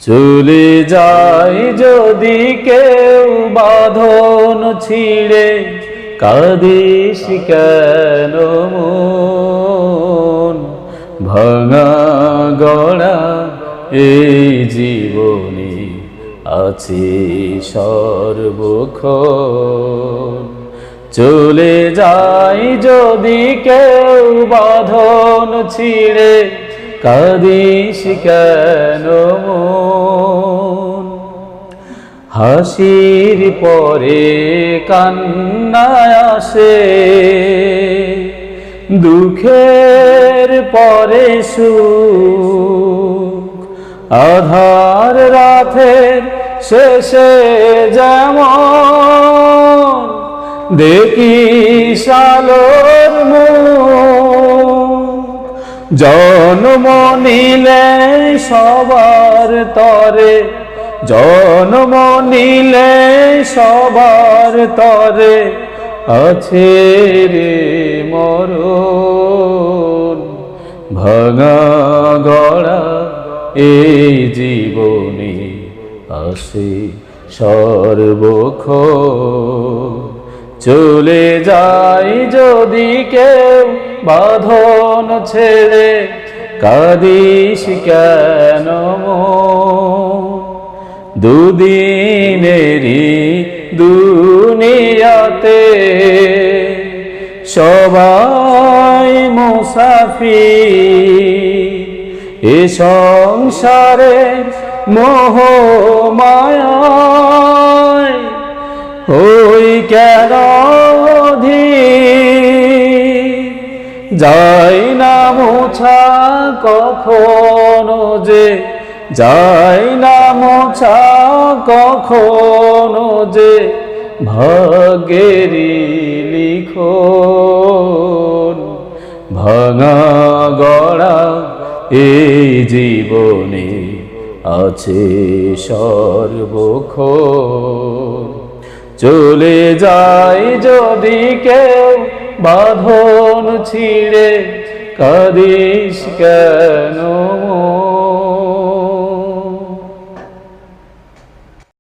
চলে যায় যদি কেউ বাঁধন ছিঁড়ে, কাঁদিস কেন মন? ভাঙা গড়া এই জীবনে আছি সর্বক্ষণ। চলে যায় যদি কেউ বাঁধন ছিঁড়ে, কাঁদিস কেন মন? হাসির পরে কান্না আসে, দুঃখের পরে সুখ। আধার রাতের শেষে যেমন দেখিস আলোর মুখ, জন্ম নিলে সবার তরে, জন্ম নিলে সবার তরে আছে রে মরণ। ভাঙা গড়া এই জীবনে আসে সর্বক্ষণ। চলে যায় যদি কেউ বাঁধন ছেড়ে, কাঁদিস কেন মন? দুদিনেরই দুনিয়াতে সবাই মুসাফির, এ সংসারের মোহ মায়ায় হই কেন অধীর। যায় না মোছা কখনো যে, যায় না মোছা কখনো যে ভাগ্যেরই লিখন। ভাঙা গড়া এই জীবনে আছে সর্বক্ষণ। চলে যায় যদি কেউ বাঁধন ছিঁড়ে, কাঁদিস কেন?